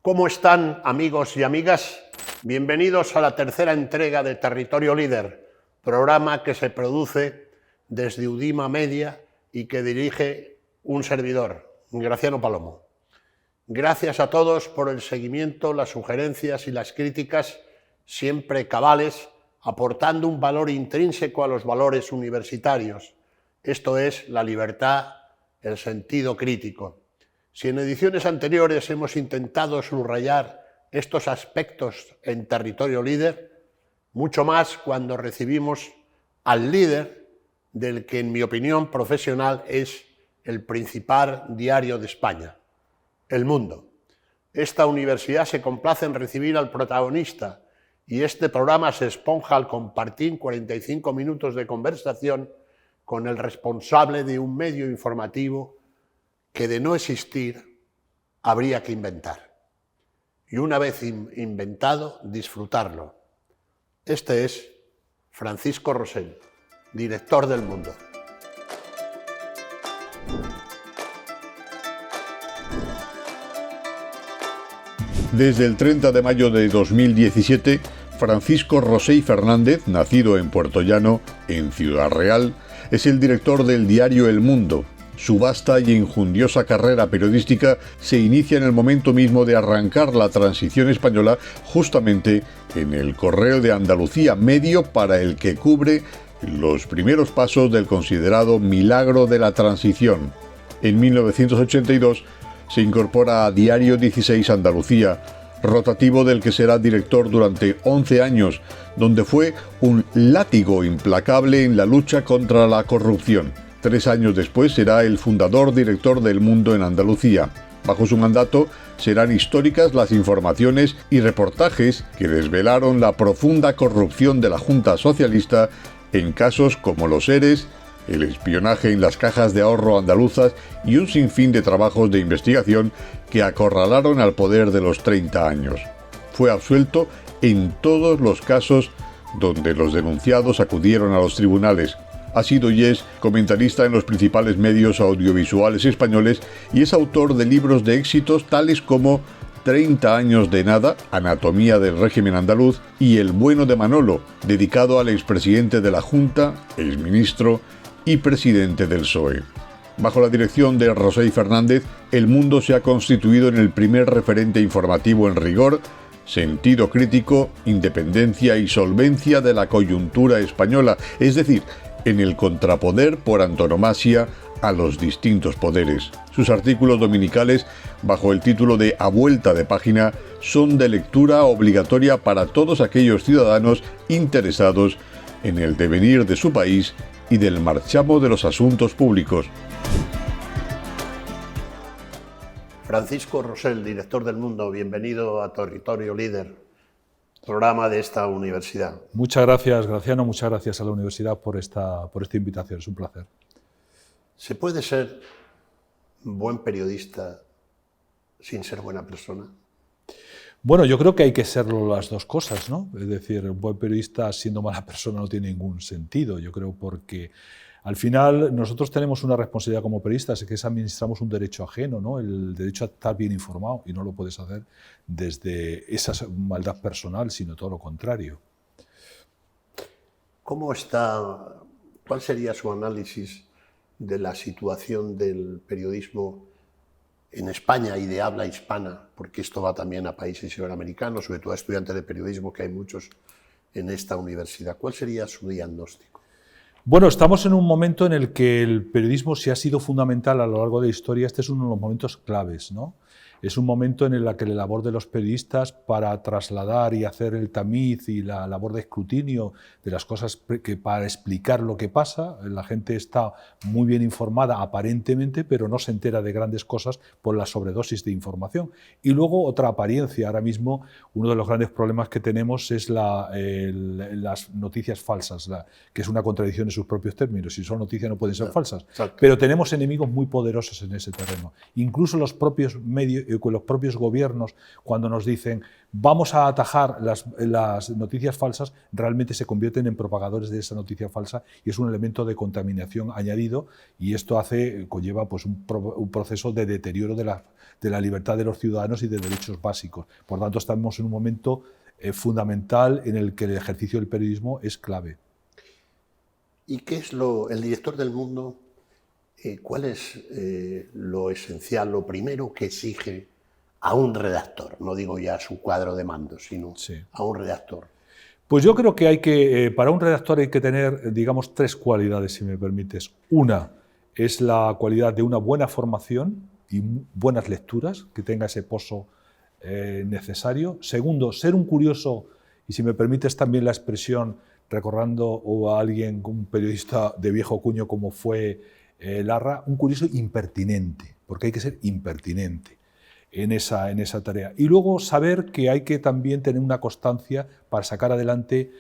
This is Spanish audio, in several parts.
¿Cómo están, amigos y amigas? Bienvenidos a la tercera entrega de Territorio Líder, programa que se produce desde Udima Media y que dirige un servidor, Graciano Palomo. Gracias a todos por el seguimiento, las sugerencias y las críticas, siempre cabales, aportando un valor intrínseco a los valores universitarios. Esto es la libertad, el sentido crítico. Si en ediciones anteriores hemos intentado subrayar estos aspectos en Territorio Líder, mucho más cuando recibimos al líder del que, en mi opinión profesional, es el principal diario de España, El Mundo. Esta universidad se complace en recibir al protagonista y este programa se esponja al compartir 45 minutos de conversación con el responsable de un medio informativo que, de no existir, habría que inventar. Y una vez inventado, disfrutarlo. Este es Francisco Rosell, director del Mundo. Desde el 30 de mayo de 2017, Francisco Rosell Fernández, nacido en Puertollano, en Ciudad Real, es el director del diario El Mundo. Su vasta y enjundiosa carrera periodística se inicia en el momento mismo de arrancar la transición española, justamente en el Correo de Andalucía, medio para el que cubre los primeros pasos del considerado milagro de la transición. En 1982 se incorpora a Diario 16 Andalucía, rotativo del que será director durante 11 años, donde fue un látigo implacable en la lucha contra la corrupción. 3 años después será el fundador director del Mundo en Andalucía. Bajo su mandato serán históricas las informaciones y reportajes que desvelaron la profunda corrupción de la Junta Socialista en casos como los ERES, el espionaje en las cajas de ahorro andaluzas y un sinfín de trabajos de investigación que acorralaron al poder de los 30 años. Fue absuelto en todos los casos donde los denunciados acudieron a los tribunales. Ha sido y es comentarista en los principales medios audiovisuales españoles y es autor de libros de éxitos tales como 30 años de nada, Anatomía del régimen andaluz, y El bueno de Manolo, dedicado al expresidente de la Junta, exministro y presidente del PSOE. Bajo la dirección de Rosell Fernández, El Mundo se ha constituido en el primer referente informativo en rigor, sentido crítico, independencia y solvencia de la coyuntura española, es decir, en el contrapoder por antonomasia a los distintos poderes. Sus artículos dominicales, bajo el título de A Vuelta de Página, son de lectura obligatoria para todos aquellos ciudadanos interesados en el devenir de su país y del marchamo de los asuntos públicos. Francisco Rosell, director del Mundo, bienvenido a Territorio Líder, programa de esta universidad. Muchas gracias, Graciano, muchas gracias a la universidad por esta invitación, es un placer. ¿Se puede ser buen periodista sin ser buena persona? Bueno, yo creo que hay que serlo las dos cosas, ¿no? Es decir, un buen periodista siendo mala persona no tiene ningún sentido, yo creo, porque al final nosotros tenemos una responsabilidad como periodistas, que es administramos un derecho ajeno, ¿no? El derecho a estar bien informado, y no lo puedes hacer desde esa maldad personal, sino todo lo contrario. ¿Cuál sería su análisis de la situación del periodismo en España y de habla hispana? Porque esto va también a países iberoamericanos, sobre todo a estudiantes de periodismo, que hay muchos en esta universidad. ¿Cuál sería su diagnóstico? Bueno, estamos en un momento en el que el periodismo, si ha sido fundamental a lo largo de la historia, este es uno de los momentos claves, ¿no? Es un momento en el que la labor de los periodistas para trasladar y hacer el tamiz y la labor de escrutinio de las cosas para explicar lo que pasa, la gente está muy bien informada aparentemente, pero no se entera de grandes cosas por la sobredosis de información. Y luego otra apariencia, ahora mismo uno de los grandes problemas que tenemos es las noticias falsas, que es una contradicción sus propios términos. Si son noticias no pueden ser falsas. Exacto. Pero tenemos enemigos muy poderosos en ese terreno. Incluso los propios medios, los propios gobiernos, cuando nos dicen vamos a atajar las noticias falsas, realmente se convierten en propagadores de esa noticia falsa y es un elemento de contaminación añadido, y esto conlleva pues, un proceso de deterioro de la libertad de los ciudadanos y de derechos básicos. Por tanto, estamos en un momento fundamental en el que el ejercicio del periodismo es clave. ¿Y qué es el director del Mundo? ¿Cuál es lo esencial, lo primero que exige a un redactor? No digo ya a su cuadro de mando, sino a un redactor. Pues yo creo que para un redactor hay que tener, digamos, 3 cualidades, si me permites. Una es la cualidad de una buena formación y buenas lecturas, que tenga ese pozo necesario. Segundo, ser un curioso, y si me permites también la expresión, recordando a alguien, un periodista de viejo cuño como fue Larra, un curioso impertinente, porque hay que ser impertinente en esa tarea. Y luego saber que hay que también tener una constancia para sacar adelante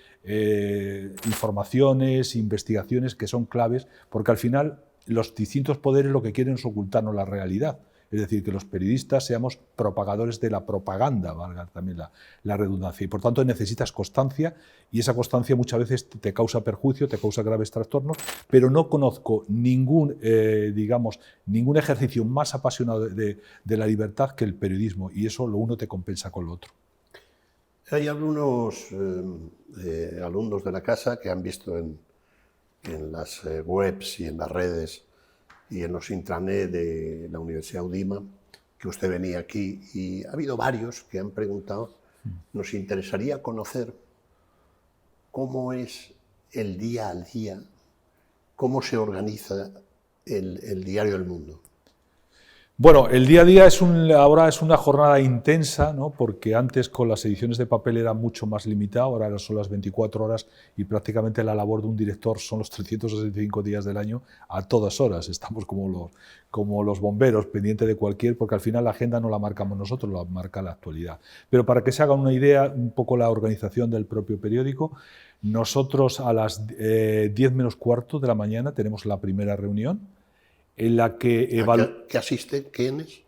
informaciones, investigaciones que son claves, porque al final los distintos poderes lo que quieren es ocultarnos la realidad. Es decir, que los periodistas seamos propagadores de la propaganda, valga también la redundancia. Y por tanto necesitas constancia, y esa constancia muchas veces te causa perjuicio, te causa graves trastornos, pero no conozco ningún ejercicio más apasionado de la libertad que el periodismo, y eso lo uno te compensa con lo otro. Hay algunos alumnos de la casa que han visto en las webs y en las redes y en los intranet de la Universidad UDIMA, que usted venía aquí, y ha habido varios que han preguntado, nos interesaría conocer cómo es el día al día, cómo se organiza el diario El Mundo. Bueno, el día a día ahora es una jornada intensa, ¿no? Porque antes con las ediciones de papel era mucho más limitado, ahora son las 24 horas y prácticamente la labor de un director son los 365 días del año a todas horas. Estamos como los bomberos, pendientes de porque al final la agenda no la marcamos nosotros, la marca la actualidad. Pero para que se hagan una idea, un poco la organización del propio periódico, nosotros a las 10 menos cuarto de la mañana tenemos la primera reunión, en la que ¿Qué asisten? ¿Quiénes?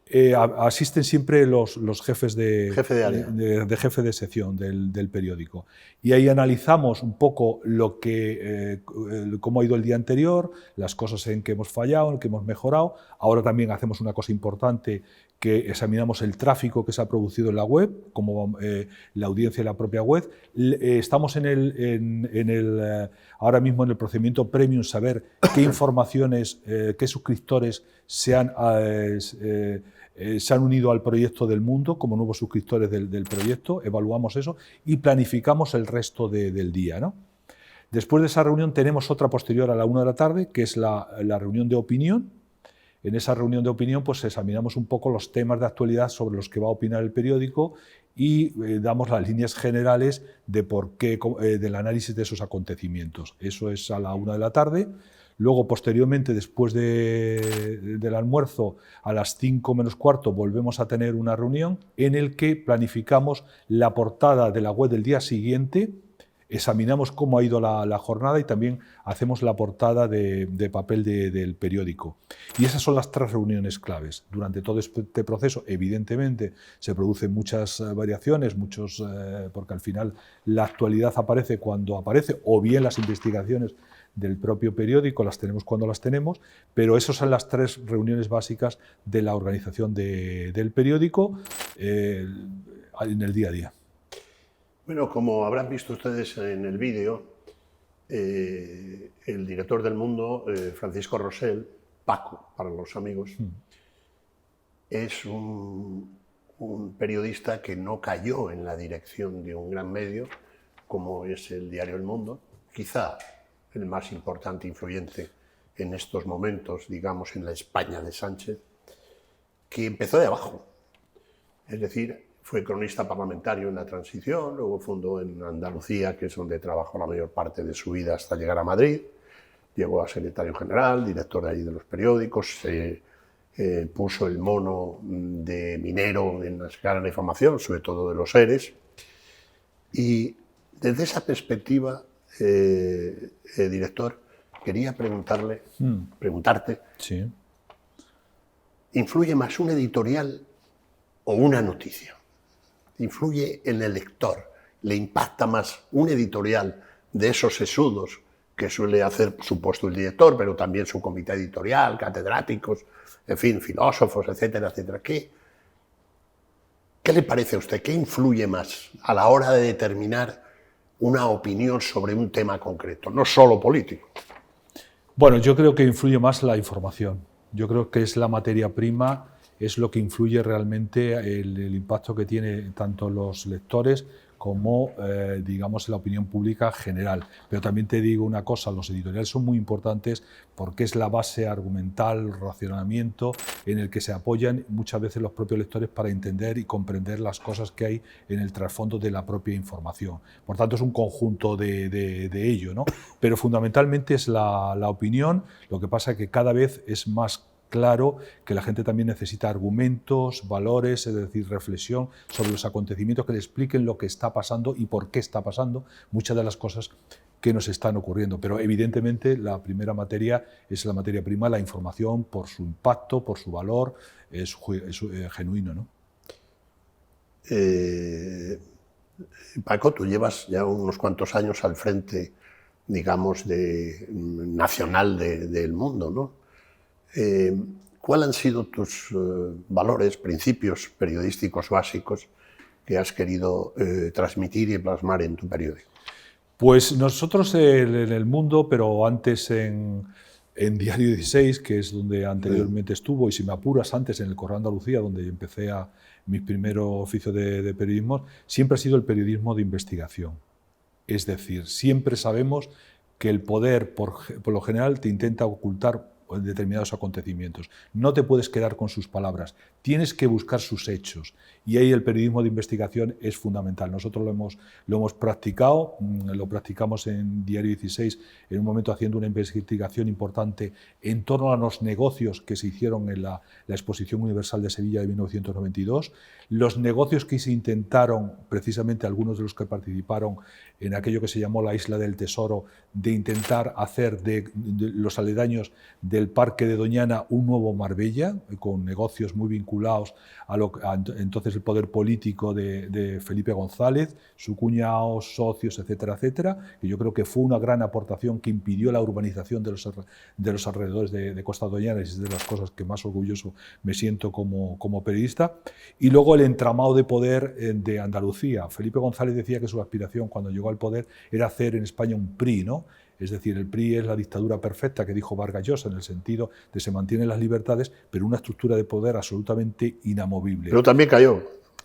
Asisten siempre los jefes Jefe de área. jefe de sección del periódico. Y ahí analizamos un poco cómo ha ido el día anterior, las cosas en que hemos fallado, en que hemos mejorado. Ahora también hacemos una cosa importante, que examinamos el tráfico que se ha producido en la web, como la audiencia de la propia web. Estamos ahora mismo en el procedimiento premium, saber qué informaciones, qué suscriptores se han unido al proyecto del Mundo como nuevos suscriptores del proyecto, evaluamos eso y planificamos el resto del día, ¿no? Después de esa reunión tenemos otra posterior a la 1 de la tarde, que es la reunión de opinión. En esa reunión de opinión pues examinamos un poco los temas de actualidad sobre los que va a opinar el periódico y damos las líneas generales del análisis de esos acontecimientos. Eso es a la 1 de la tarde. Luego, posteriormente, después del almuerzo, a las 5 menos cuarto, volvemos a tener una reunión en la que planificamos la portada de la web del día siguiente, examinamos cómo ha ido la jornada y también hacemos la portada de papel del periódico. Y esas son las 3 reuniones claves. Durante todo este proceso, evidentemente, se producen muchas variaciones, porque al final la actualidad aparece cuando aparece, o bien las investigaciones del propio periódico las tenemos cuando las tenemos, pero esas son las 3 reuniones básicas de la organización del periódico en el día a día. Bueno, como habrán visto ustedes en el vídeo, el director del Mundo, Francisco Rosell, Paco para los amigos, es un periodista que no cayó en la dirección de un gran medio como es el diario El Mundo, quizá el más importante e influyente en estos momentos, digamos, en la España de Sánchez, que empezó de abajo. Es decir, fue cronista parlamentario en la transición, luego fundó en Andalucía, que es donde trabajó la mayor parte de su vida hasta llegar a Madrid. Llegó a secretario general, director ahí de los periódicos, puso el mono de minero en la escala de información, sobre todo de los ERES. Y desde esa perspectiva, director, quería preguntarte, Sí. ¿influye más un editorial o una noticia? ¿Influye en el lector? ¿Le impacta más un editorial de esos sesudos que suele hacer, por supuesto, el director, pero también su comité editorial, catedráticos, en fin, filósofos, etcétera, etcétera? ¿Qué le parece a usted? ¿Qué influye más a la hora de determinar una opinión sobre un tema concreto, no solo político? Bueno, yo creo que influye más la información. Yo creo que es la materia prima, es lo que influye realmente el impacto que tiene tanto los lectores como, digamos, la opinión pública general. Pero también te digo una cosa, los editoriales son muy importantes porque es la base argumental, el racionamiento en el que se apoyan muchas veces los propios lectores para entender y comprender las cosas que hay en el trasfondo de la propia información. Por tanto, es un conjunto de ello, ¿no? Pero fundamentalmente es la opinión. Lo que pasa es que cada vez es más claro que la gente también necesita argumentos, valores, es decir, reflexión sobre los acontecimientos que le expliquen lo que está pasando y por qué está pasando muchas de las cosas que nos están ocurriendo. Pero evidentemente la primera materia es la materia prima, la información, por su impacto, por su valor, es genuino, ¿no? Paco, tú llevas ya unos cuantos años al frente, digamos, nacional del mundo, ¿no? ¿Cuáles han sido tus valores, principios periodísticos básicos que has querido transmitir y plasmar en tu periódico? Pues nosotros en El Mundo, pero antes en Diario 16, que es donde anteriormente estuvo, y si me apuras antes en el Correo de Andalucía, donde empecé mi primer oficio de periodismo, siempre ha sido el periodismo de investigación. Es decir, siempre sabemos que el poder, por lo general, te intenta ocultar determinados acontecimientos. No te puedes quedar con sus palabras, tienes que buscar sus hechos. Y ahí el periodismo de investigación es fundamental. Nosotros lo hemos practicado, lo practicamos en Diario 16, en un momento haciendo una investigación importante en torno a los negocios que se hicieron en la Exposición Universal de Sevilla de 1992, los negocios que se intentaron, precisamente algunos de los que participaron en aquello que se llamó la Isla del Tesoro, de intentar hacer de los aledaños del Parque de Doñana un nuevo Marbella, con negocios muy vinculados a entonces el poder político de Felipe González, su cuñado, socios, etcétera, etcétera, que yo creo que fue una gran aportación que impidió la urbanización de los alrededores de Costa Doñana, y es de las cosas que más orgulloso me siento como periodista. Y luego el entramado de poder de Andalucía. Felipe González decía que su aspiración cuando llegó al poder era hacer en España un PRI, ¿no? Es decir, el PRI es la dictadura perfecta que dijo Vargas Llosa, en el sentido de se mantienen las libertades, pero una estructura de poder absolutamente inamovible. Pero también cayó.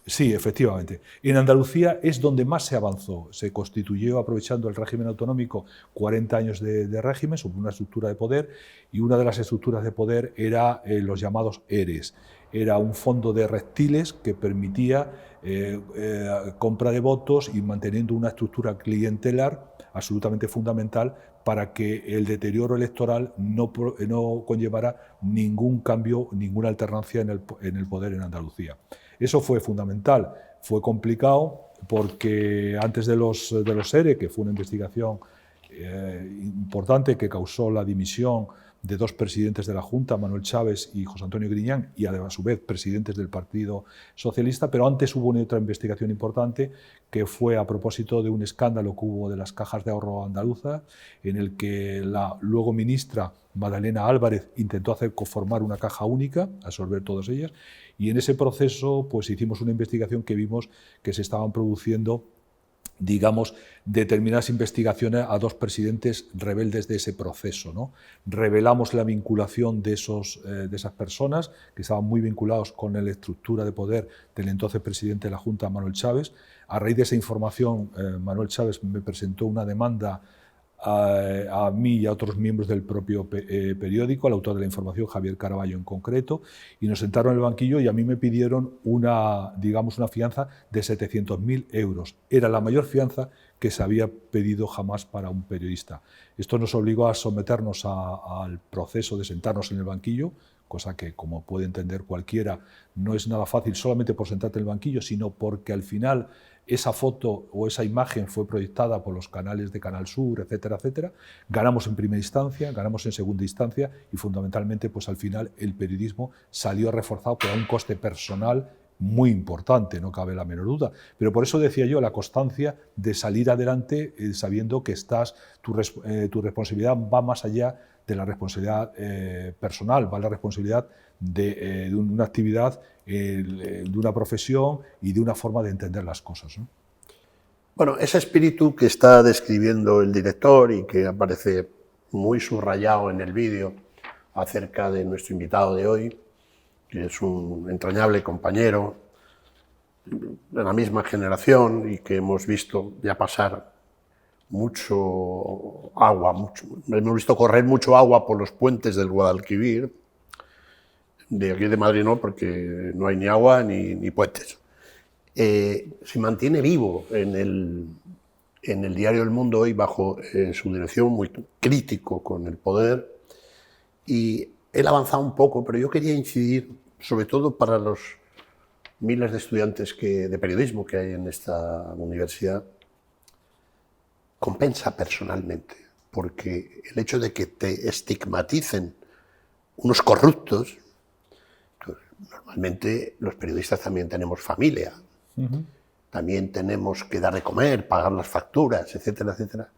Sí, efectivamente. En Andalucía es donde más se avanzó. Se constituyó, aprovechando el régimen autonómico, 40 años de régimen sobre una estructura de poder, y una de las estructuras de poder era los llamados ERES. Era un fondo de reptiles que permitía compra de votos y manteniendo una estructura clientelar absolutamente fundamental para que el deterioro electoral no conllevara ningún cambio, ninguna alternancia en el poder en Andalucía. Eso fue fundamental, fue complicado porque antes de los ERE, que fue una investigación importante que causó la dimisión de dos presidentes de la Junta, Manuel Chávez y José Antonio Griñán, y a su vez presidentes del Partido Socialista, pero antes hubo una otra investigación importante que fue a propósito de un escándalo que hubo de las cajas de ahorro andaluzas, en el que la luego ministra Magdalena Álvarez intentó formar una caja única, absorber todas ellas, y en ese proceso pues hicimos una investigación que vimos que se estaban produciendo, digamos, determinadas investigaciones a dos presidentes rebeldes de ese proceso, ¿no? Revelamos la vinculación de esas personas que estaban muy vinculados con la estructura de poder del entonces presidente de la Junta, Manuel Chávez. A raíz de esa información, Manuel Chávez me presentó una demanda a mí y a otros miembros del propio periódico, al autor de la información, Javier Caraballo en concreto, y nos sentaron en el banquillo y a mí me pidieron una fianza de 700.000 euros. Era la mayor fianza que se había pedido jamás para un periodista. Esto nos obligó a someternos al proceso de sentarnos en el banquillo cosa que, como puede entender cualquiera, no es nada fácil solamente por sentarte en el banquillo, sino porque al final esa foto o esa imagen fue proyectada por los canales de Canal Sur, etcétera, etcétera. Ganamos en primera instancia, ganamos en segunda instancia y fundamentalmente pues al final el periodismo salió reforzado por un coste personal muy importante, no cabe la menor duda. Pero por eso decía yo, la constancia de salir adelante sabiendo que tu responsabilidad va más allá de la responsabilidad personal, va la responsabilidad de una actividad, de una profesión y de una forma de entender las cosas, ¿no? Bueno, ese espíritu que está describiendo el director y que aparece muy subrayado en el vídeo acerca de nuestro invitado de hoy, que es un entrañable compañero de la misma generación y que hemos visto ya pasar mucho agua, hemos visto correr mucho agua por los puentes del Guadalquivir, de aquí de Madrid no, porque no hay ni agua ni puentes. Se mantiene vivo en el diario El Mundo hoy bajo su dirección, muy crítico con el poder, y él ha avanzado un poco, pero yo quería incidir, sobre todo para los miles de estudiantes de periodismo que hay en esta universidad, compensa personalmente, porque el hecho de que te estigmaticen unos corruptos, normalmente los periodistas también tenemos familia, también tenemos que dar de comer, pagar las facturas, etcétera, etcétera.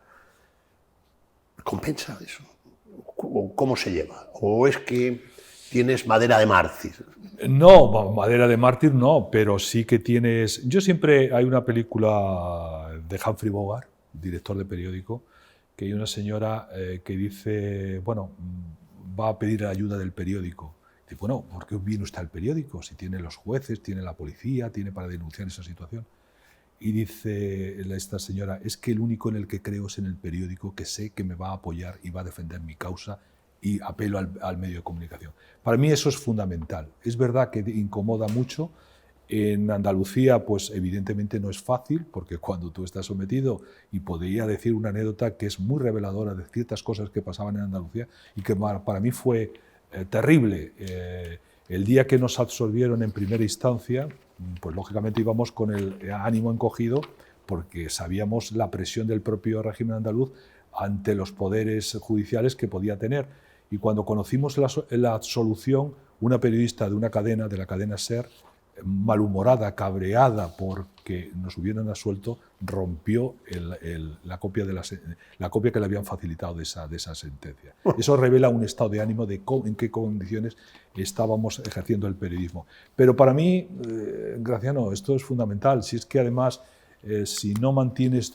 ¿Compensa eso? ¿Cómo se lleva? ¿O es que tienes madera de mártir? No, madera de mártir no, pero sí que tienes... Hay una película de Humphrey Bogart, director de periódico, que hay una señora que dice, bueno, va a pedir la ayuda del periódico. Dice, bueno, ¿por qué viene usted al periódico? Si tiene los jueces, tiene la policía, tiene para denunciar esa situación. Y dice esta señora, es que el único en el que creo es en el periódico, que sé que me va a apoyar y va a defender mi causa, y apelo al medio de comunicación. Para mí eso es fundamental. Es verdad que incomoda mucho. En Andalucía, pues evidentemente no es fácil, porque cuando tú estás sometido, y podría decir una anécdota que es muy reveladora de ciertas cosas que pasaban en Andalucía y que para mí fue terrible. El día que nos absolvieron en primera instancia, pues lógicamente íbamos con el ánimo encogido porque sabíamos la presión del propio régimen andaluz ante los poderes judiciales que podía tener. Y cuando conocimos la absolución, una periodista de de la cadena SER, malhumorada, cabreada porque nos hubieran absuelto, rompió la copia que le habían facilitado de esa sentencia. Eso revela un estado de ánimo de en qué condiciones estábamos ejerciendo el periodismo. Pero para mí, Graciano, esto es fundamental. Si es que además, si no mantienes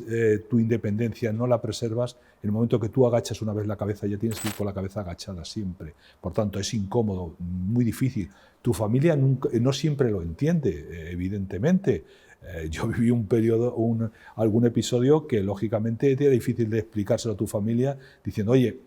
tu independencia, no la preservas, en el momento que tú agachas una vez la cabeza, ya tienes que ir con la cabeza agachada siempre. Por tanto, es incómodo, muy difícil. Tu familia no siempre lo entiende, evidentemente. Yo viví algún episodio que lógicamente era difícil de explicárselo a tu familia, diciendo, oye,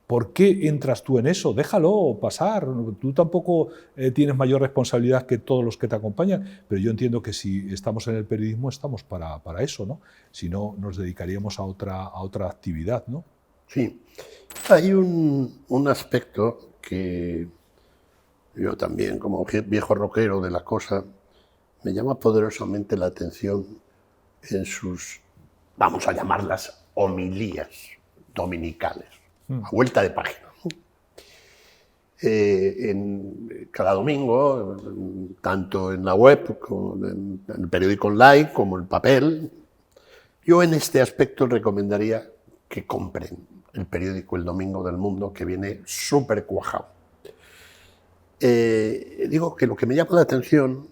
¿por qué entras tú en eso? Déjalo pasar, tú tampoco tienes mayor responsabilidad que todos los que te acompañan, pero yo entiendo que si estamos en el periodismo estamos para eso, ¿no? Si no, nos dedicaríamos a otra actividad, ¿no? Sí, hay un aspecto que yo también, como viejo rockero de la cosa, me llama poderosamente la atención en sus, vamos a llamarlas, homilías dominicales, a vuelta de página. Cada domingo, tanto en la web, como en el periódico online, como en papel, yo en este aspecto recomendaría que compren el periódico El Domingo del Mundo, que viene súper cuajado. Digo que lo que me llama la atención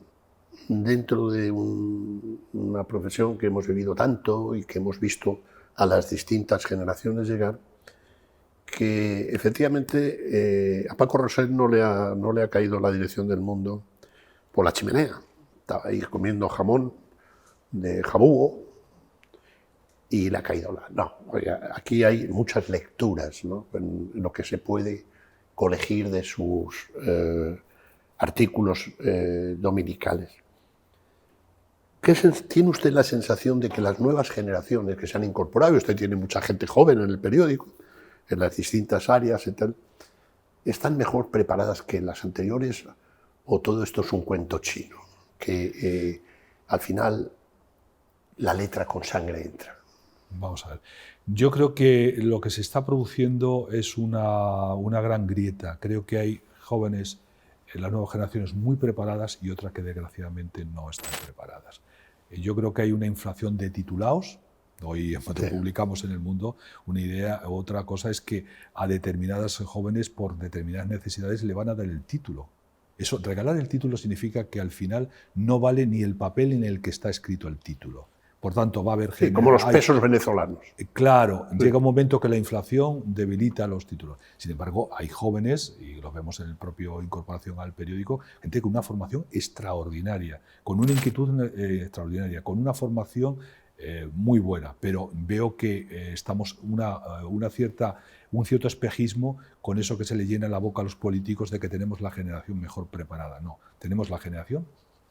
dentro de una profesión que hemos vivido tanto y que hemos visto a las distintas generaciones llegar, que efectivamente a Paco Rosell no le ha caído la dirección del Mundo por la chimenea. Estaba ahí comiendo jamón de jabugo y le ha caído No, oiga, aquí hay muchas lecturas, ¿no?, en lo que se puede colegir de sus artículos dominicales. ¿Tiene usted la sensación de que las nuevas generaciones que se han incorporado, y usted tiene mucha gente joven en el periódico, en las distintas áreas y tal, están mejor preparadas que las anteriores o todo esto es un cuento chino? Que al final la letra con sangre entra. Vamos a ver. Yo creo que lo que se está produciendo es una gran grieta. Creo que hay jóvenes en las nuevas generaciones muy preparadas y otras que desgraciadamente no están preparadas. Yo creo que hay una inflación de titulados. Hoy publicamos en El Mundo una idea. Otra cosa es que a determinadas jóvenes por determinadas necesidades le van a dar el título. Eso, regalar el título significa que al final no vale ni el papel en el que está escrito el título. Por tanto, va a haber gente... Sí, como los pesos venezolanos. Claro, llega un momento que la inflación debilita los títulos. Sin embargo, hay jóvenes, y lo vemos en el propio incorporación al periódico, gente con una formación extraordinaria, con una inquietud extraordinaria, con una formación muy buena, pero veo que estamos un cierto espejismo con eso que se le llena la boca a los políticos de que tenemos la generación mejor preparada. No, tenemos la generación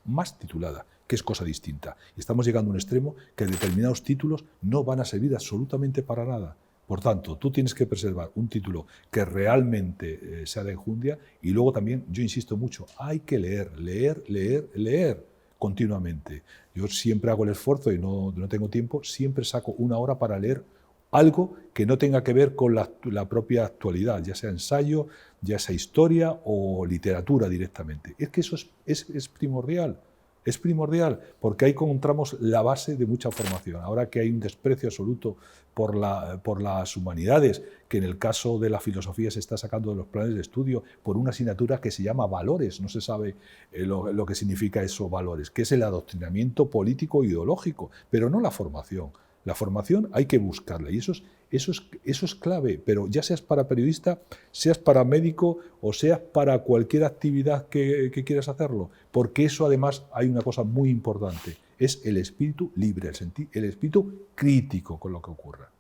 más titulada, que es cosa distinta. Y estamos llegando a un extremo que determinados títulos no van a servir absolutamente para nada. Por tanto, tú tienes que preservar un título que realmente sea de enjundia y luego también, yo insisto mucho, hay que leer continuamente. Yo siempre hago el esfuerzo y no tengo tiempo, siempre saco una hora para leer algo que no tenga que ver con la propia actualidad, ya sea ensayo, ya sea historia o literatura directamente. Es que eso es primordial. Es primordial, porque ahí encontramos la base de mucha formación. Ahora que hay un desprecio absoluto por las humanidades, que en el caso de la filosofía se está sacando de los planes de estudio por una asignatura que se llama valores, no se sabe lo que significa eso, valores, que es el adoctrinamiento político e ideológico, pero no la formación. La formación hay que buscarla y eso es clave, pero ya seas para periodista, seas para médico o seas para cualquier actividad que quieras hacerlo, porque eso además hay una cosa muy importante, es el espíritu libre, el espíritu crítico con lo que ocurra.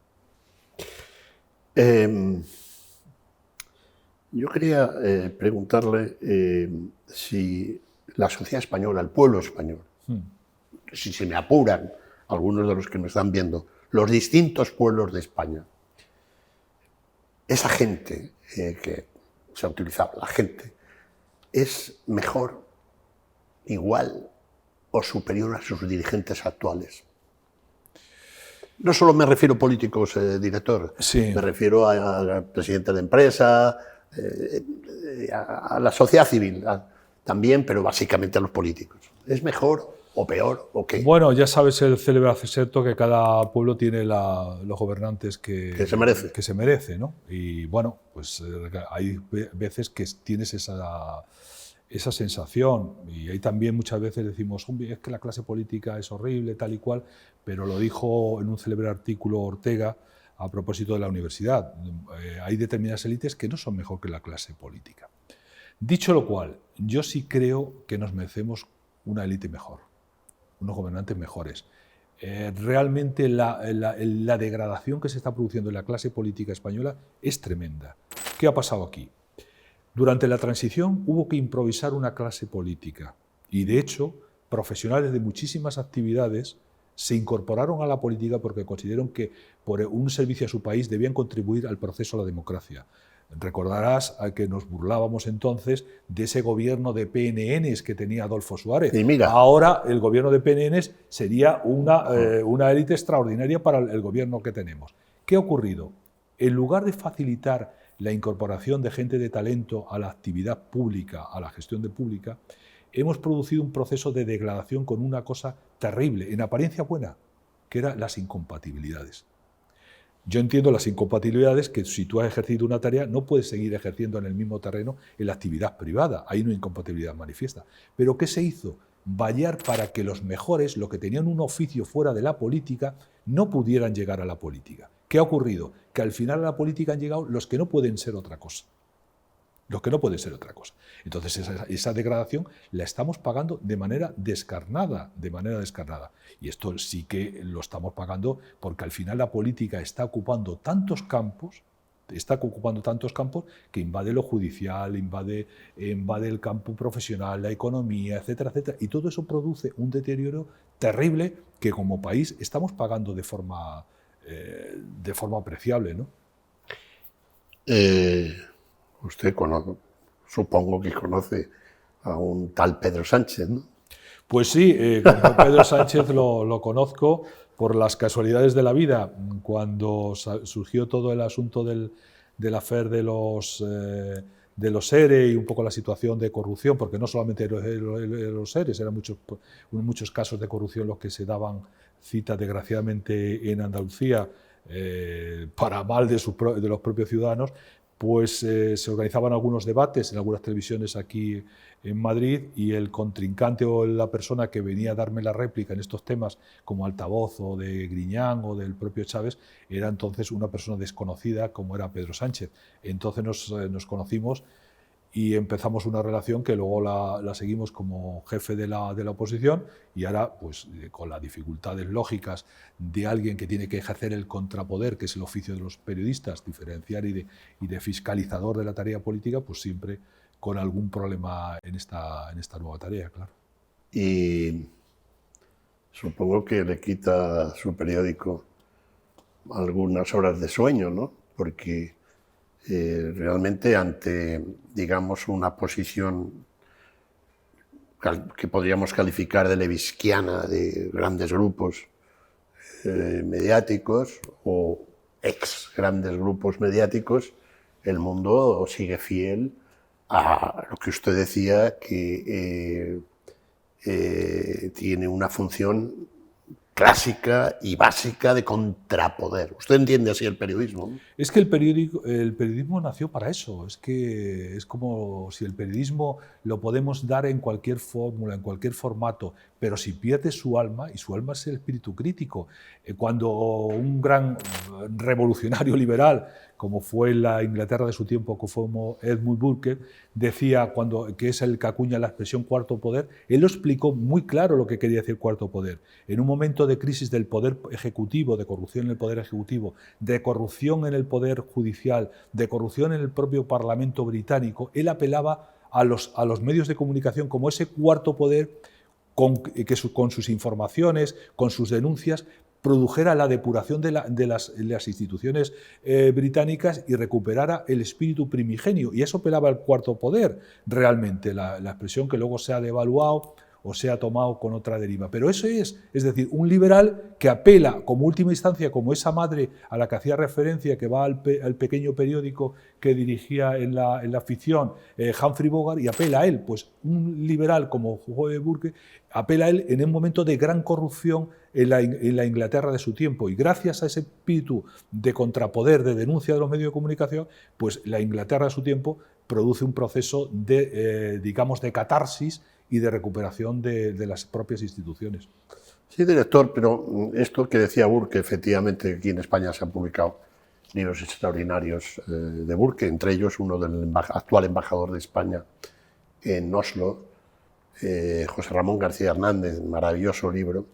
Yo quería preguntarle si la sociedad española, el pueblo español, si se me apuran algunos de los que me están viendo, los distintos pueblos de España, esa gente que se ha utilizado, la gente, ¿es mejor, igual o superior a sus dirigentes actuales? No solo me refiero a políticos, director, Sí. Me refiero a presidentes de empresa, a la sociedad civil también, pero básicamente a los políticos. ¿Es mejor o peor o qué? Bueno, ya sabes el célebre acerto que cada pueblo tiene los gobernantes que se merece, ¿no? Y bueno, pues hay veces que tienes esa sensación y ahí también muchas veces decimos, es que la clase política es horrible, tal y cual, pero lo dijo en un célebre artículo Ortega a propósito de la universidad. Hay determinadas élites que no son mejor que la clase política. Dicho lo cual, yo sí creo que nos merecemos una élite mejor, unos gobernantes mejores. Realmente la degradación que se está produciendo en la clase política española es tremenda. ¿Qué ha pasado aquí? Durante la transición hubo que improvisar una clase política y, de hecho, profesionales de muchísimas actividades se incorporaron a la política porque consideraron que por un servicio a su país debían contribuir al proceso de la democracia. Recordarás que nos burlábamos entonces de ese gobierno de PNNs que tenía Adolfo Suárez. Y mira, ahora el gobierno de PNNs sería una élite extraordinaria para el gobierno que tenemos. ¿Qué ha ocurrido? En lugar de facilitar la incorporación de gente de talento a la actividad pública, a la gestión de pública, hemos producido un proceso de degradación con una cosa terrible, en apariencia buena, que eran las incompatibilidades. Yo entiendo las incompatibilidades que si tú has ejercido una tarea no puedes seguir ejerciendo en el mismo terreno en la actividad privada, hay una incompatibilidad manifiesta. Pero ¿qué se hizo? Vallar para que los mejores, los que tenían un oficio fuera de la política, no pudieran llegar a la política. ¿Qué ha ocurrido? Que al final a la política han llegado los que no pueden ser otra cosa. Los que no pueden ser otra cosa. Entonces esa degradación la estamos pagando de manera descarnada, Y esto sí que lo estamos pagando porque al final la política está ocupando tantos campos que invade lo judicial, invade el campo profesional, la economía, etcétera, etcétera. Y todo eso produce un deterioro terrible que como país estamos pagando de forma apreciable, ¿no? Usted supongo que conoce a un tal Pedro Sánchez, ¿no? Pues sí, como Pedro Sánchez lo conozco por las casualidades de la vida. Cuando surgió todo el asunto del affair de los ERE y un poco la situación de corrupción, porque no solamente los ERE, eran muchos casos de corrupción los que se daban cita desgraciadamente en Andalucía, para mal de los propios ciudadanos, pues se organizaban algunos debates en algunas televisiones aquí en Madrid, y el contrincante o la persona que venía a darme la réplica en estos temas, como altavoz o de Griñán o del propio Chávez, era entonces una persona desconocida como era Pedro Sánchez. Entonces nos conocimos y empezamos una relación que luego la seguimos como jefe de la oposición, y ahora, pues con las dificultades lógicas de alguien que tiene que ejercer el contrapoder, que es el oficio de los periodistas, diferenciar y de fiscalizador de la tarea política, pues siempre con algún problema en esta nueva tarea, claro. Y supongo que le quita su periódico algunas horas de sueño, ¿no? Porque realmente ante, digamos, una posición que podríamos calificar de leviskiana de grandes grupos mediáticos o ex grandes grupos mediáticos, el mundo sigue fiel a lo que usted decía, que tiene una función clásica y básica de contrapoder. ¿Usted entiende así el periodismo? Es que el periodismo nació para eso. Es que es como si el periodismo lo podemos dar en cualquier fórmula, en cualquier formato, pero si pierde su alma, y su alma es el espíritu crítico. Cuando un gran revolucionario liberal, como fue la Inglaterra de su tiempo, como Edmund Burke, decía, que es el que acuña la expresión cuarto poder, él lo explicó muy claro lo que quería decir cuarto poder. En un momento de crisis del poder ejecutivo, de corrupción en el poder ejecutivo, de corrupción en el poder judicial, de corrupción en el propio Parlamento británico, él apelaba a los medios de comunicación como ese cuarto poder que con sus informaciones, con sus denuncias, produjera la depuración de las instituciones británicas y recuperara el espíritu primigenio. Y eso apelaba al cuarto poder, realmente, la expresión que luego se ha devaluado o se ha tomado con otra deriva. Pero eso es decir, un liberal que apela como última instancia, como esa madre a la que hacía referencia, que va al pequeño periódico que dirigía en la ficción Humphrey Bogart, y apela a él. Pues un liberal como Burke apela a él en un momento de gran corrupción en la Inglaterra de su tiempo, y gracias a ese espíritu de contrapoder, de denuncia de los medios de comunicación, pues la Inglaterra de su tiempo produce un proceso digamos, de catarsis y de recuperación de las propias instituciones. Sí, director, pero esto que decía Burke, efectivamente aquí en España se han publicado libros extraordinarios de Burke, entre ellos uno del actual embajador de España en Oslo, José Ramón García Hernández, maravilloso libro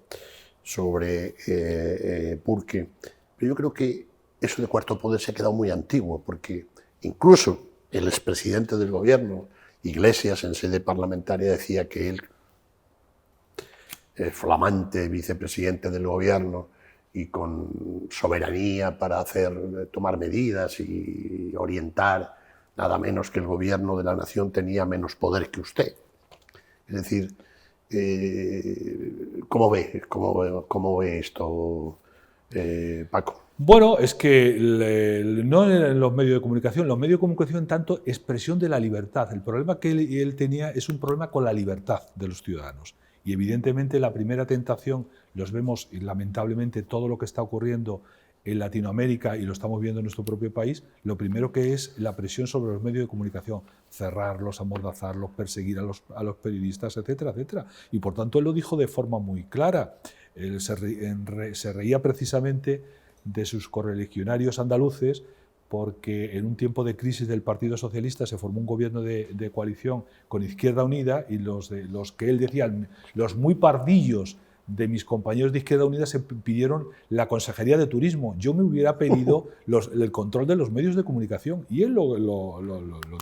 sobre Burke. Pero yo creo que eso de cuarto poder se ha quedado muy antiguo, porque incluso el expresidente del gobierno, Iglesias, en sede parlamentaria, decía que él, flamante vicepresidente del gobierno y con soberanía para tomar medidas y orientar, nada menos que el gobierno de la nación tenía menos poder que usted. Es decir, ¿cómo ve esto, Paco? Bueno, es que no en los medios de comunicación, en tanto expresión de la libertad. El problema que él tenía es un problema con la libertad de los ciudadanos. Y evidentemente la primera tentación, los vemos, y lamentablemente todo lo que está ocurriendo en Latinoamérica, y lo estamos viendo en nuestro propio país, lo primero que es la presión sobre los medios de comunicación, cerrarlos, amordazarlos, perseguir a los periodistas, etcétera, etcétera. Y por tanto él lo dijo de forma muy clara. Él se reía precisamente de sus correligionarios andaluces, porque en un tiempo de crisis del Partido Socialista se formó un gobierno de coalición con Izquierda Unida, y los que él decía, los muy pardillos de mis compañeros de Izquierda Unida, se pidieron la Consejería de Turismo. Yo me hubiera pedido el control de los medios de comunicación, y él lo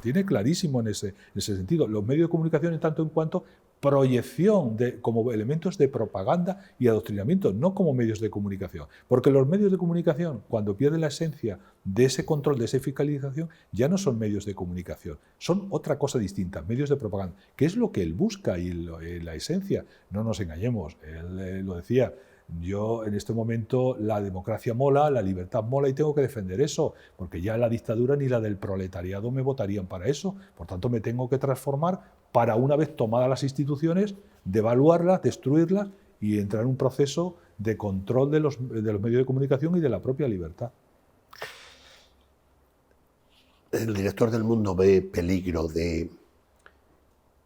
tiene clarísimo en ese sentido. Los medios de comunicación, en tanto en cuanto proyección como elementos de propaganda y adoctrinamiento, no como medios de comunicación. Porque los medios de comunicación, cuando pierden la esencia de ese control, de esa fiscalización, ya no son medios de comunicación, son otra cosa distinta, medios de propaganda, que es lo que él busca y la esencia. No nos engañemos, él lo decía. Yo en este momento la democracia mola, la libertad mola y tengo que defender eso, porque ya la dictadura ni la del proletariado me votarían para eso. Por tanto, me tengo que transformar para, una vez tomadas las instituciones, devaluarlas, destruirlas y entrar en un proceso de control de los medios de comunicación y de la propia libertad. El director del Mundo ve peligro de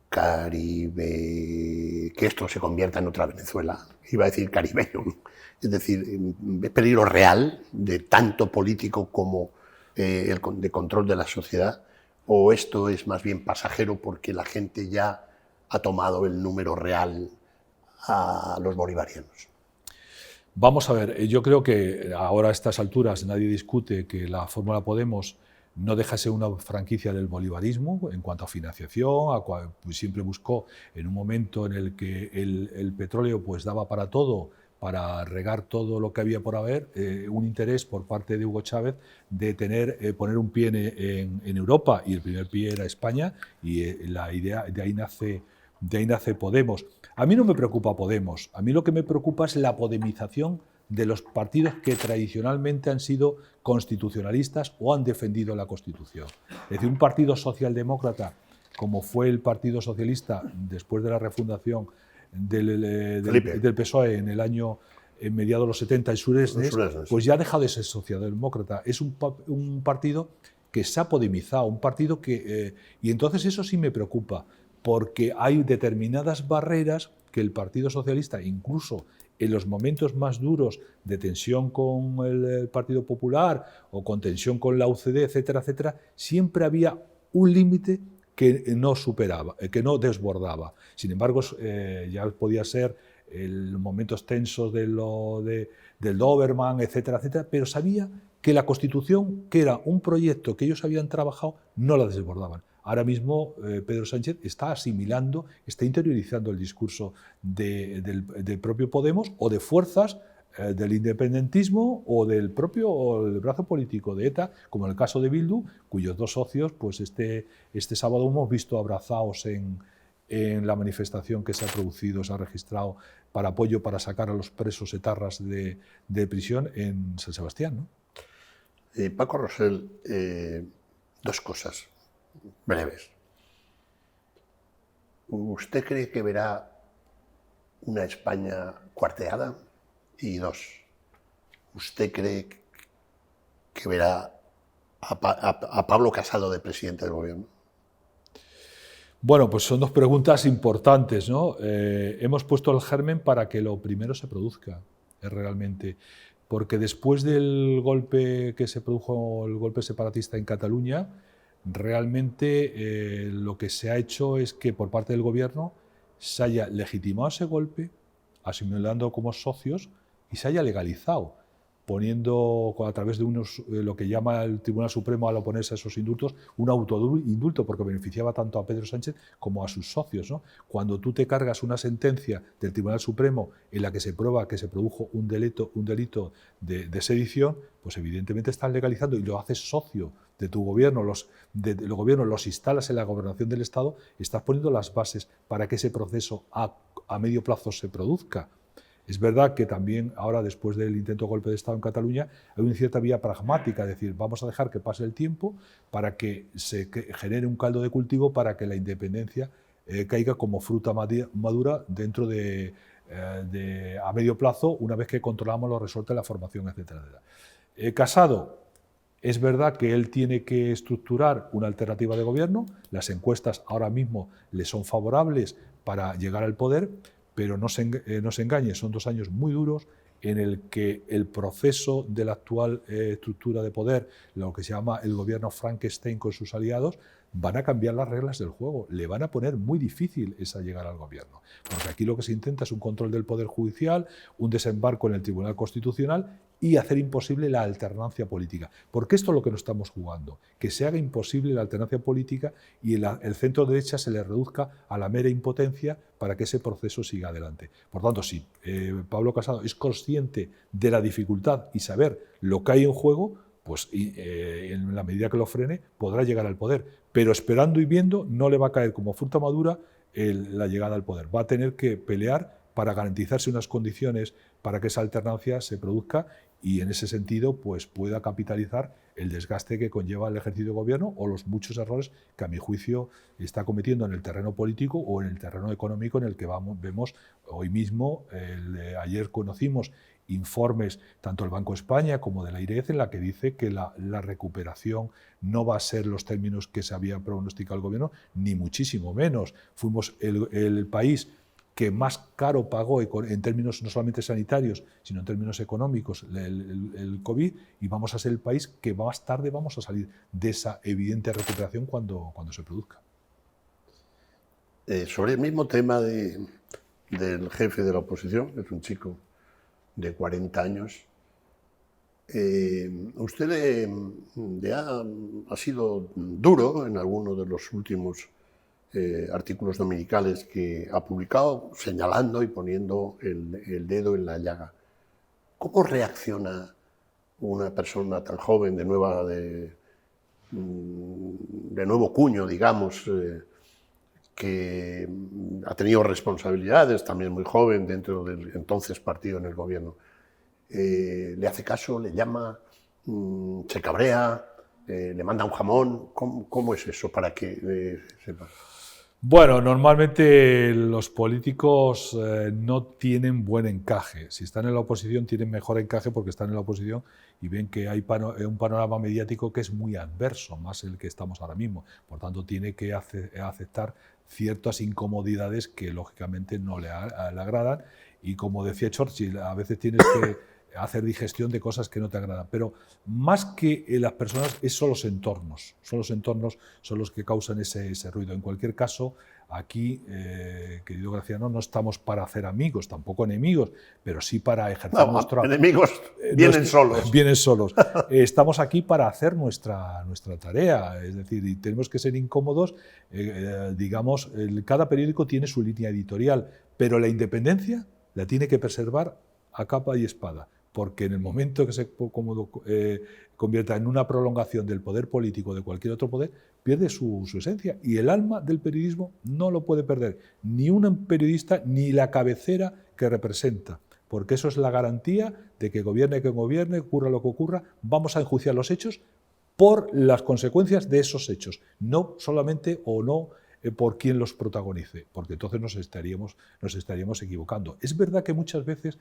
Caribe, que esto se convierta en otra Venezuela, iba a decir caribeño, es decir, ¿ve peligro real de tanto político como de control de la sociedad? ¿O esto es más bien pasajero porque la gente ya ha tomado el número real a los bolivarianos? Vamos a ver, yo creo que ahora a estas alturas nadie discute que la fórmula Podemos no deja de ser una franquicia del bolivarismo en cuanto a financiación, pues siempre buscó, en un momento en el que el petróleo pues daba para todo, para regar todo lo que había por haber, un interés por parte de Hugo Chávez de poner un pie en Europa, y el primer pie era España, y la idea de ahí nace Podemos. A mí no me preocupa Podemos, a mí lo que me preocupa es la podemización de los partidos que tradicionalmente han sido constitucionalistas o han defendido la Constitución. Es decir, un partido socialdemócrata, como fue el Partido Socialista después de la refundación del PSOE en mediados de los 70 en Suresnes, pues ya ha dejado de ser socialdemócrata. Es un partido que se ha podemizado, un partido que... y entonces eso sí me preocupa, porque hay determinadas barreras que el Partido Socialista, incluso en los momentos más duros de tensión con el Partido Popular o con tensión con la UCD, etcétera, etcétera, siempre había un límite que no superaba, que no desbordaba. Sin embargo, ya podía ser en momentos tensos del Doberman, etcétera, etcétera, pero sabía que la Constitución, que era un proyecto que ellos habían trabajado, no la desbordaban. Ahora mismo Pedro Sánchez está asimilando, está interiorizando el discurso del propio Podemos o de fuerzas del independentismo o del brazo político de ETA, como en el caso de Bildu, cuyos dos socios, pues este sábado hemos visto abrazados en la manifestación que se ha producido, se ha registrado para apoyo para sacar a los presos etarras de prisión en San Sebastián, ¿no? Paco Rosell, dos cosas breves. ¿Usted cree que verá una España cuarteada? Y dos, ¿usted cree que verá a Pablo Casado de presidente del gobierno? Bueno, pues son dos preguntas importantes, ¿no? Hemos puesto el germen para que lo primero se produzca, realmente. Porque después del golpe que se produjo, el golpe separatista en Cataluña, realmente lo que se ha hecho es que por parte del gobierno se haya legitimado ese golpe, asimilando como socios, y se haya legalizado, poniendo a través de lo que llama el Tribunal Supremo al oponerse a esos indultos, un autoindulto, porque beneficiaba tanto a Pedro Sánchez como a sus socios, ¿no? Cuando tú te cargas una sentencia del Tribunal Supremo en la que se prueba que se produjo un delito de sedición, pues evidentemente estás legalizando y lo haces socio de tu gobierno, los instalas en la gobernación del Estado, estás poniendo las bases para que ese proceso a medio plazo se produzca. Es verdad que también ahora, después del intento de golpe de Estado en Cataluña, hay una cierta vía pragmática, es decir, vamos a dejar que pase el tiempo para que se genere un caldo de cultivo para que la independencia caiga como fruta madura dentro a medio plazo, una vez que controlamos los resortes de la formación, etcétera, etcétera. Casado, es verdad que él tiene que estructurar una alternativa de gobierno, las encuestas ahora mismo le son favorables para llegar al poder, pero no se engañe, son 2 años muy duros en el que el proceso de la actual estructura de poder, lo que se llama el gobierno Frankenstein con sus aliados, van a cambiar las reglas del juego, le van a poner muy difícil esa llegada al gobierno. Porque aquí lo que se intenta es un control del Poder Judicial, un desembarco en el Tribunal Constitucional y hacer imposible la alternancia política. Porque esto es lo que nos estamos jugando, que se haga imposible la alternancia política y el centro derecha se le reduzca a la mera impotencia para que ese proceso siga adelante. Por tanto, si Pablo Casado es consciente de la dificultad y saber lo que hay en juego, pues en la medida que lo frene podrá llegar al poder. Pero esperando y viendo no le va a caer como fruta madura la llegada al poder. Va a tener que pelear para garantizarse unas condiciones para que esa alternancia se produzca y en ese sentido pues pueda capitalizar el desgaste que conlleva el ejercicio de gobierno o los muchos errores que a mi juicio está cometiendo en el terreno político o en el terreno económico en el que vemos hoy mismo. Ayer conocimos informes tanto del Banco de España como de la IREF en la que dice que la recuperación no va a ser los términos que se había pronosticado el gobierno, ni muchísimo menos. Fuimos el país que más caro pagó en términos no solamente sanitarios, sino en términos económicos el COVID, y vamos a ser el país que más tarde vamos a salir de esa evidente recuperación cuando se produzca. Sobre el mismo tema del jefe de la oposición, que es un chico de 40 años, usted ha sido duro en alguno de los últimos artículos dominicales que ha publicado, señalando y poniendo el dedo en la llaga. ¿Cómo reacciona una persona tan joven, de nuevo cuño, digamos, que ha tenido responsabilidades, también muy joven, dentro del entonces partido en el gobierno? ¿Le hace caso, le llama, se cabrea, le manda un jamón? ¿Cómo es eso para que sepa? Bueno, normalmente los políticos no tienen buen encaje. Si están en la oposición tienen mejor encaje porque están en la oposición y ven que hay un panorama mediático que es muy adverso, más el que estamos ahora mismo. Por tanto, tiene que aceptar ciertas incomodidades que lógicamente no le agradan. Y como decía Churchill, a veces tienes que hacer digestión de cosas que no te agradan. Pero más que las personas, son los entornos. Son los que causan ese ruido. En cualquier caso, aquí, querido Graciano, no estamos para hacer amigos, tampoco enemigos, pero sí para ejercer enemigos vienen solos. Vienen solos. Estamos aquí para hacer nuestra tarea, es decir, y tenemos que ser incómodos. Digamos, cada periódico tiene su línea editorial, pero la independencia la tiene que preservar a capa y espada, porque en el momento que se convierta en una prolongación del poder político o de cualquier otro poder, pierde su esencia. Y el alma del periodismo no lo puede perder ni un periodista ni la cabecera que representa, porque eso es la garantía de que gobierne quien gobierne, ocurra lo que ocurra, vamos a enjuiciar los hechos por las consecuencias de esos hechos, no solamente o no por quien los protagonice, porque entonces nos estaríamos equivocando. Es verdad que muchas veces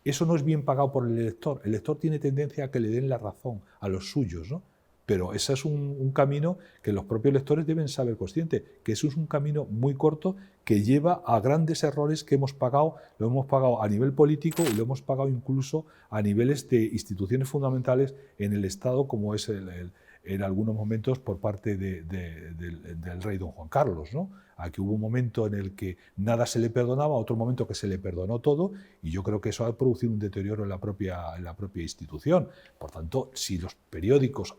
eso no es bien pagado por el elector. El elector tiene tendencia a que le den la razón a los suyos, ¿no? Pero ese es un camino que los propios lectores deben saber consciente, que eso es un camino muy corto que lleva a grandes errores que hemos pagado, lo hemos pagado a nivel político y lo hemos pagado incluso a niveles de instituciones fundamentales en el Estado, como es en algunos momentos por parte del rey don Juan Carlos, ¿no? Aquí hubo un momento en el que nada se le perdonaba, otro momento que se le perdonó todo, y yo creo que eso ha producido un deterioro en la propia institución. Por tanto, si los periódicos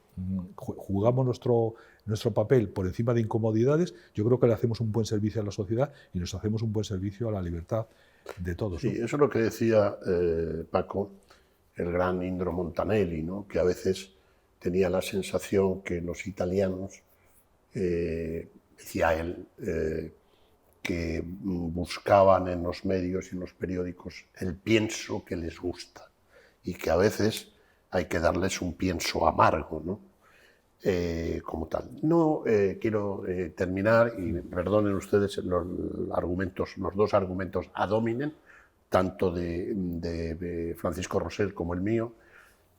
jugamos nuestro papel por encima de incomodidades, yo creo que le hacemos un buen servicio a la sociedad y nos hacemos un buen servicio a la libertad de todos, ¿no? Sí, eso es lo que decía Paco, el gran Indro Montanelli, ¿no? Que a veces tenía la sensación que los italianos, decía él, que buscaban en los medios y en los periódicos el pienso que les gusta y que a veces hay que darles un pienso amargo, ¿no? Como tal. No quiero terminar, y perdonen ustedes los dos argumentos ad hominem, tanto de Francisco Rosell como el mío,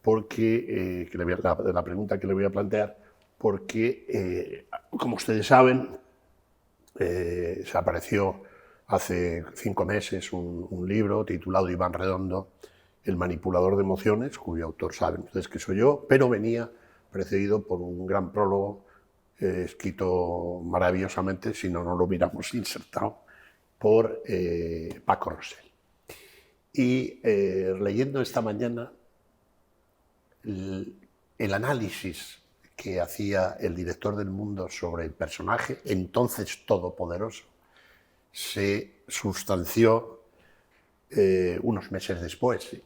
porque la pregunta que le voy a plantear, porque, como ustedes saben, se apareció hace 5 meses un libro titulado Iván Redondo, El manipulador de emociones, cuyo autor saben ustedes que soy yo, pero venía precedido por un gran prólogo escrito maravillosamente, si no, no lo hubiéramos insertado, por Paco Rosell. Y leyendo esta mañana el análisis que hacía el director del Mundo sobre el personaje, entonces todopoderoso, se sustanció unos meses después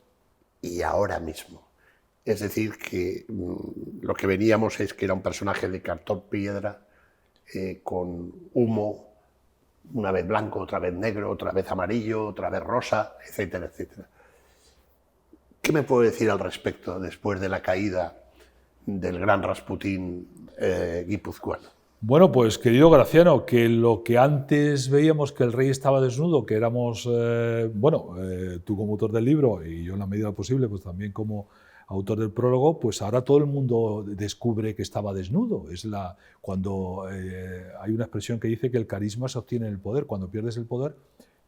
y ahora mismo. Es decir, que lo que veníamos es que era un personaje de cartón piedra, con humo, una vez blanco, otra vez negro, otra vez amarillo, otra vez rosa, etcétera, etcétera. ¿Qué me puede decir al respecto después de la caída del gran Rasputín guipuzcoano? Bueno, pues querido Graciano, que lo que antes veíamos que el rey estaba desnudo, que éramos, tú como autor del libro y yo en la medida posible, pues también como autor del prólogo, pues ahora todo el mundo descubre que estaba desnudo. Cuando hay una expresión que dice que el carisma se obtiene en el poder. Cuando pierdes el poder,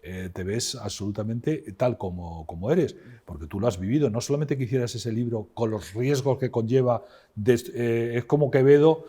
te ves absolutamente tal como eres, porque tú lo has vivido. No solamente que hicieras ese libro con los riesgos que conlleva, es como Quevedo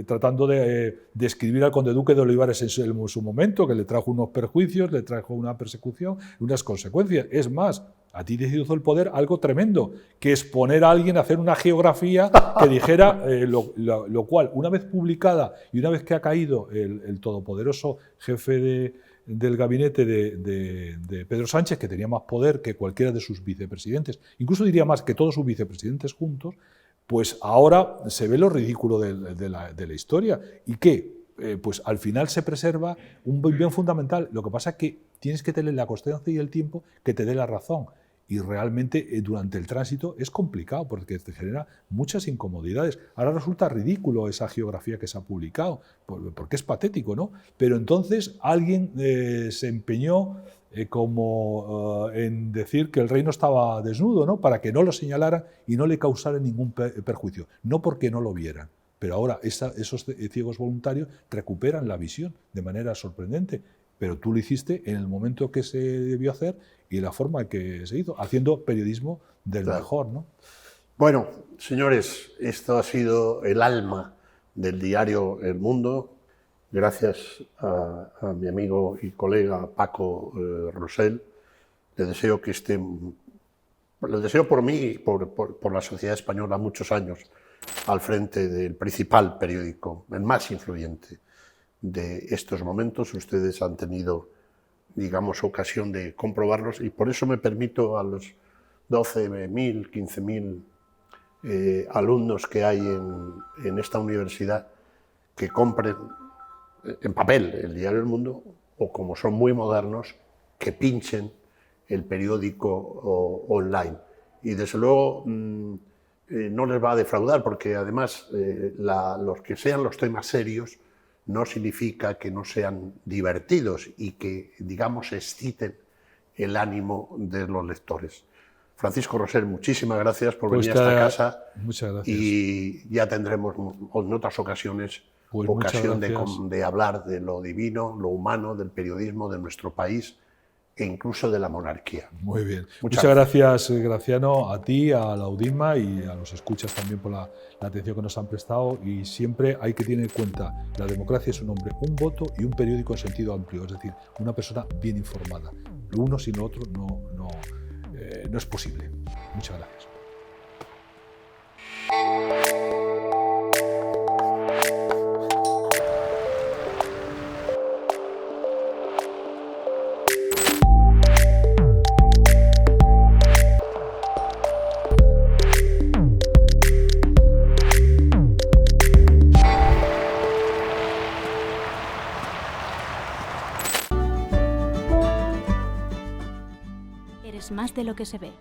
tratando de escribir al conde duque de Olivares en su momento, que le trajo unos perjuicios, le trajo una persecución, unas consecuencias. Es más, a ti te hizo el poder algo tremendo, que es poner a alguien a hacer una geografía que dijera lo cual, una vez publicada y una vez que ha caído el todopoderoso jefe del gabinete de Pedro Sánchez, que tenía más poder que cualquiera de sus vicepresidentes, incluso diría más que todos sus vicepresidentes juntos, pues ahora se ve lo ridículo de la historia. ¿Y qué? Pues al final se preserva un bien fundamental. Lo que pasa es que tienes que tener la constancia y el tiempo que te dé la razón. Y realmente durante el tránsito es complicado porque te genera muchas incomodidades. Ahora resulta ridículo esa geografía que se ha publicado, porque es patético, ¿no? Pero entonces alguien se empeñó en decir que el rey no estaba desnudo, ¿no? Para que no lo señalaran y no le causara ningún perjuicio, no porque no lo vieran. Pero ahora esos ciegos voluntarios recuperan la visión de manera sorprendente. Pero tú lo hiciste en el momento que se debió hacer y la forma en que se hizo, haciendo periodismo del mejor, ¿no? Bueno, señores, esto ha sido el alma del diario El Mundo. Gracias a mi amigo y colega Paco Rosell. Le deseo que esté, lo deseo por mí y por la sociedad española, muchos años al frente del principal periódico, el más influyente de estos momentos. Ustedes han tenido, digamos, ocasión de comprobarlos y por eso me permito a los 12.000, 15.000 alumnos que hay en esta universidad que compren en papel el diario El Mundo, o como son muy modernos, que pinchen el periódico online. Y desde luego no les va a defraudar, porque además los que sean los temas serios no significa que no sean divertidos y que, digamos, exciten el ánimo de los lectores. Francisco Rosell, muchísimas gracias por venir a esta casa. Muchas gracias. Y ya tendremos en otras ocasiones ocasión de hablar de lo divino, lo humano, del periodismo de nuestro país e incluso de la monarquía. Muy bien. Muchas gracias, Graciano, a ti, a la Audima y a los escuchas también por la atención que nos han prestado. Y siempre hay que tener en cuenta, la democracia es un hombre, un voto y un periódico en sentido amplio, es decir, una persona bien informada. Lo uno sin lo otro no es posible. Muchas gracias. Más de lo que se ve.